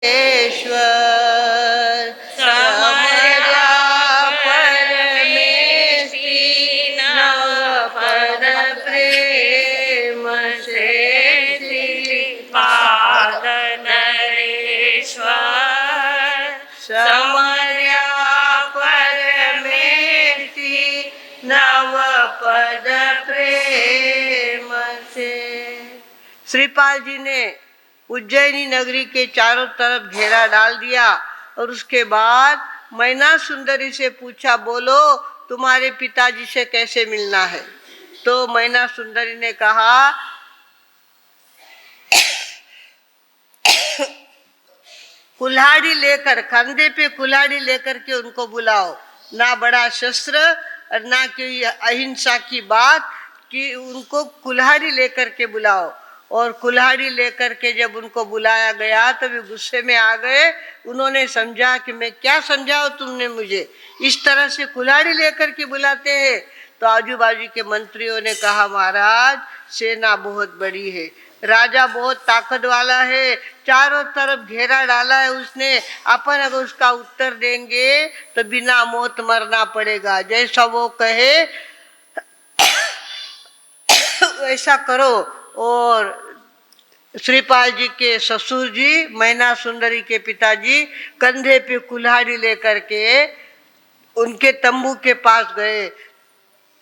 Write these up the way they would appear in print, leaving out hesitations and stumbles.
ईश्वर समर्या परमेष्टि नवपद प्रेम से श्रीपाद नरेश्वर समर्या परमेष्टि नवपद प्रेम से। श्रीपाल जी ने उज्जैनी नगरी के चारों तरफ घेरा डाल दिया और उसके बाद मैना सुंदरी से पूछा, बोलो तुम्हारे पिताजी से कैसे मिलना है। तो मैना सुंदरी ने कहा, कुल्हाड़ी लेकर, कंधे पे कुल्हाड़ी लेकर के उनको बुलाओ। ना बड़ा शस्त्र और ना कोई अहिंसा की बात, कि उनको कुल्हाड़ी लेकर के बुलाओ। और कुल्हाड़ी लेकर के जब उनको बुलाया गया तो वे गुस्से में आ गए। उन्होंने समझा कि मैं क्या समझाओ तुमने मुझे, इस तरह से कुल्हाड़ी लेकर के बुलाते हैं। तो आजू बाजू के मंत्रियों ने कहा, महाराज सेना बहुत बड़ी है, राजा बहुत ताकत वाला है, चारों तरफ घेरा डाला है उसने, अपन अगर उसका उत्तर देंगे तो बिना मौत मरना पड़ेगा। जैसा वो कहे ऐसा करो। और श्रीपाल जी के ससुर जी, मैना सुंदरी के पिताजी, कंधे पे कुल्हाड़ी लेकर के उनके तंबू के पास गए।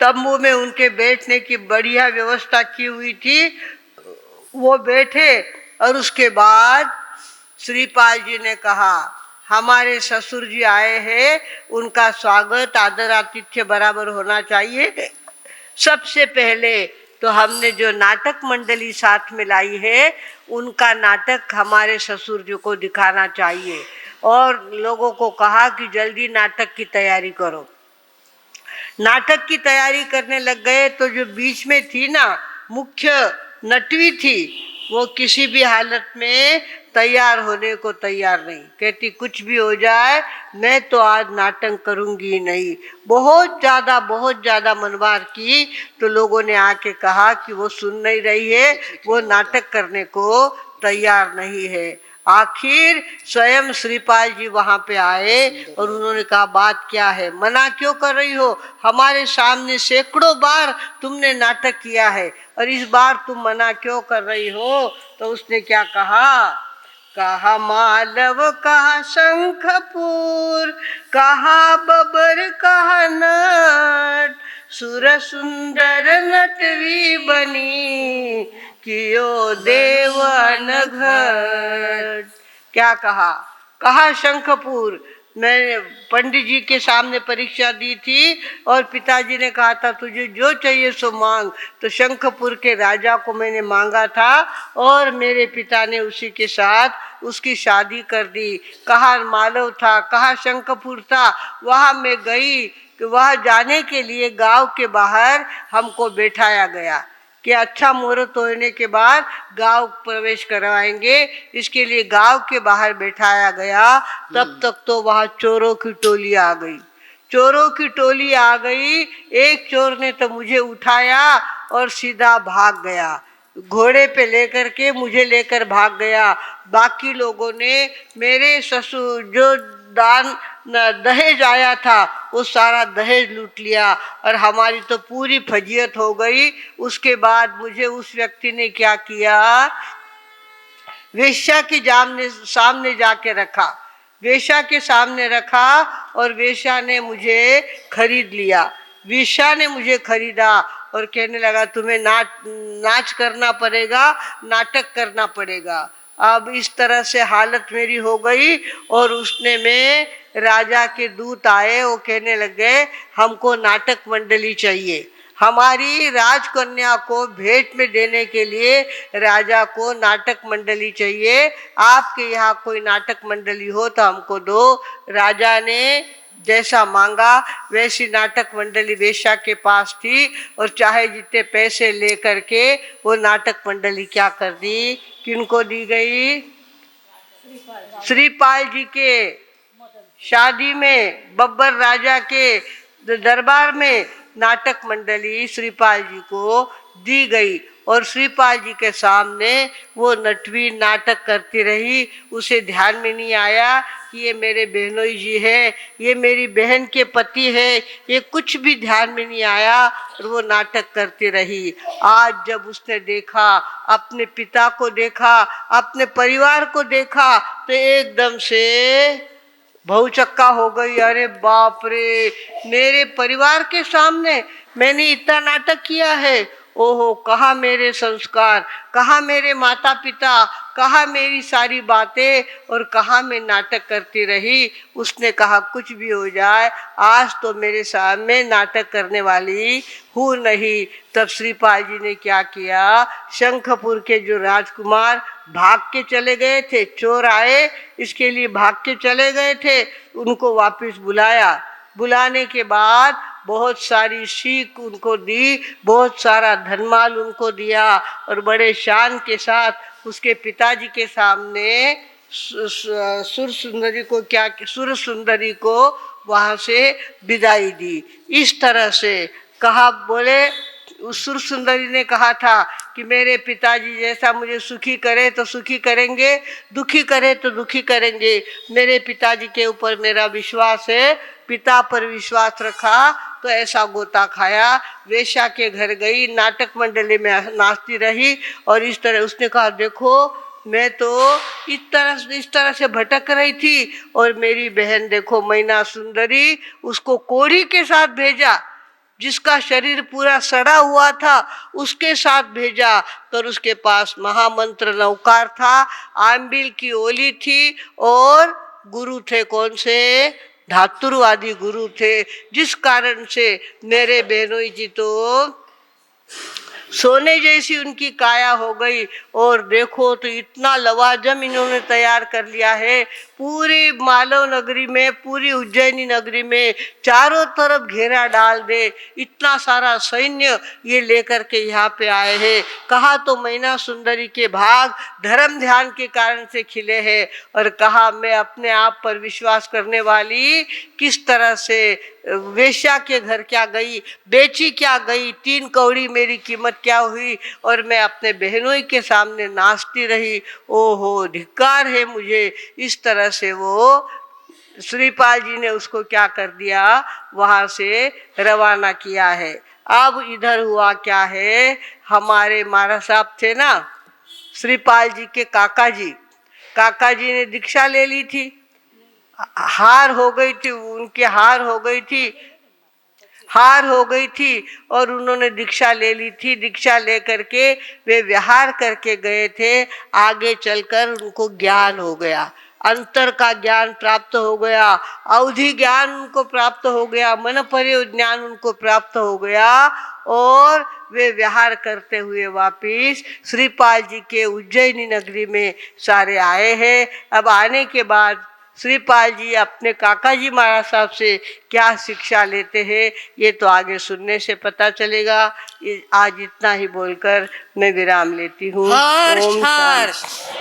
तंबू में उनके बैठने की बढ़िया व्यवस्था की हुई थी, वो बैठे। और उसके बाद श्रीपाल जी ने कहा, हमारे ससुर जी आए हैं, उनका स्वागत आदर आतिथ्य बराबर होना चाहिए। सबसे पहले तो हमने जो नाटक मंडली साथ में लाई है, उनका नाटक हमारे ससुर जी को दिखाना चाहिए। और लोगों को कहा कि जल्दी नाटक की तैयारी करो। नाटक की तैयारी करने लग गए तो जो बीच में थी ना मुख्य नटवी थी, वो किसी भी हालत में तैयार होने को तैयार नहीं। कहती कुछ भी हो जाए मैं तो आज नाटक करूंगी नहीं। बहुत ज़्यादा मनवार की तो लोगों ने आके कहा कि वो सुन नहीं रही है, वो नाटक करने को तैयार नहीं है। आखिर स्वयं श्रीपाल जी वहां पे आए और उन्होंने कहा, बात क्या है, मना क्यों कर रही हो, हमारे सामने सैकड़ों बार तुमने नाटक किया है और इस बार तुम मना क्यों कर रही हो। तो उसने क्या कहा, कहा मालव, कहा शंखपुर, कहा बबर, कहा नट, सुर सुंदर नटवी बनी, कियो देवन घट। क्या कहा, कहा शंखपुर। मैं पंडित जी के सामने परीक्षा दी थी और पिताजी ने कहा था तुझे जो चाहिए सो मांग। तो शंखपुर के राजा को मैंने मांगा था और मेरे पिता ने उसी के साथ उसकी शादी कर दी। कहा मालव था, कहा शंखपुर था, वहाँ मैं गई। वह जाने के लिए गांव के बाहर हमको बैठाया गया कि अच्छा मुहूर्त होने के बाद गांव प्रवेश करवाएंगे, इसके लिए गांव के बाहर बैठाया गया। तब तक तो वहाँ चोरों की टोली आ गई। चोरों की टोली आ गई। एक चोर ने तो मुझे उठाया और सीधा भाग गया, घोड़े पे लेकर के मुझे लेकर भाग गया। बाकी लोगों ने मेरे ससुर जो दान दहेज आया था वो सारा दहेज लूट लिया और हमारी तो पूरी फजीयत हो गई। उसके बाद मुझे उस व्यक्ति ने क्या किया, वेश्या के सामने जाके रखा, वेश्या के सामने रखा और वेश्या ने मुझे खरीद लिया। वेश्या ने मुझे खरीदा और कहने लगा तुम्हें नाच करना पड़ेगा, नाटक करना पड़ेगा। अब इस तरह से हालत मेरी हो गई। और उसने में राजा के दूत आए, वो कहने लगे हमको नाटक मंडली चाहिए, हमारी राजकन्या को भेंट में देने के लिए राजा को नाटक मंडली चाहिए। आपके यहाँ कोई नाटक मंडली हो तो हमको दो। राजा ने जैसा मांगा वैसी नाटक मंडली वेश्या के पास थी और चाहे जितने पैसे ले करके वो नाटक मंडली क्या कर दी, किनको दी गई, श्रीपाल जी के शादी में बब्बर राजा के दरबार में नाटक मंडली श्रीपाल जी को दी गई और श्रीपाल जी के सामने वो नटवी नाटक करती रही। उसे ध्यान में नहीं आया कि ये मेरे बहनोई जी है, ये मेरी बहन के पति है, ये कुछ भी ध्यान में नहीं आया और वो नाटक करती रही। आज जब उसने देखा, अपने पिता को देखा, अपने परिवार को देखा, तो एकदम से बहुचक्का हो गई। अरे बाप रे, मेरे परिवार के सामने मैंने इतना नाटक किया है। ओहो, कहाँ मेरे संस्कार, कहाँ मेरे माता पिता, कहाँ मेरी सारी बातें, और कहाँ मैं नाटक करती रही। उसने कहा कुछ भी हो जाए, आज तो मेरे सामने नाटक करने वाली हूँ नहीं। तब श्रीपाल जी ने क्या किया, शंखपुर के जो राजकुमार भाग के चले गए थे, चोर आए इसके लिए भाग के चले गए थे, उनको वापस बुलाया। बुलाने के बाद बहुत सारी सीख उनको दी, बहुत सारा धनमाल उनको दिया और बड़े शान के साथ उसके पिताजी के सामने सुर सुंदरी को सुर सुंदरी को वहाँ से विदाई दी। इस तरह से कहा, बोले उस सुर सुंदरी ने कहा था कि मेरे पिताजी जैसा मुझे सुखी करे तो सुखी करेंगे, दुखी करे तो दुखी करेंगे। मेरे पिताजी के ऊपर मेरा विश्वास है, पिता पर विश्वास रखा तो ऐसा गोता खाया। वेश्या के घर गई, नाटक मंडली में नाचती रही और इस तरह उसने कहा, देखो मैं तो इस तरह से भटक रही थी और मेरी बहन देखो मैना सुंदरी, उसको कोढ़ी के साथ भेजा, जिसका शरीर पूरा सड़ा हुआ था उसके साथ भेजा। तो उसके पास महामंत्र नौकार था, आंबिल की ओली थी और गुरु थे कौन से, धातुरवादी गुरु थे, जिस कारण से मेरे बहनोई जी तो सोने जैसी उनकी काया हो गई। और देखो तो इतना लवाजम इन्होंने तैयार कर लिया है, पूरी मालव नगरी में, पूरी उज्जैनी नगरी में चारों तरफ घेरा डाल दे, इतना सारा सैन्य ये लेकर के यहाँ पे आए हैं। कहा तो मैना सुंदरी के भाग धर्म ध्यान के कारण से खिले हैं, और कहा मैं अपने आप पर विश्वास करने वाली किस तरह से वेश्या के घर क्या गई, बेची क्या गई, 3 कौड़ी मेरी कीमत क्या हुई, और मैं अपने बहनों के सामने नाचती रही। ओहो, धिक्कार है मुझे। इस तरह से वो श्रीपाल जी ने उसको क्या कर दिया, वहाँ से रवाना किया है। अब इधर हुआ क्या है, हमारे महाराज साहब थे ना, श्रीपाल जी के काका जी ने दीक्षा ले ली थी, हार हो गई थी उनकी, हार हो गई थी और उन्होंने दीक्षा ले ली थी। दीक्षा लेकर के वे विहार करके गए थे। आगे चलकर उनको ज्ञान हो गया, अंतर का ज्ञान प्राप्त हो गया, अवधि ज्ञान उनको प्राप्त हो गया, मन पर्य ज्ञान उनको प्राप्त हो गया, और वे विहार करते हुए वापिस श्रीपाल जी के उज्जैनी नगरी में सारे आए हैं। अब आने के बाद श्रीपाल जी अपने काका जी महाराज साहब से क्या शिक्षा लेते हैं, ये तो आगे सुनने से पता चलेगा। आज इतना ही बोलकर मैं विराम लेती हूँ। ओम शांति।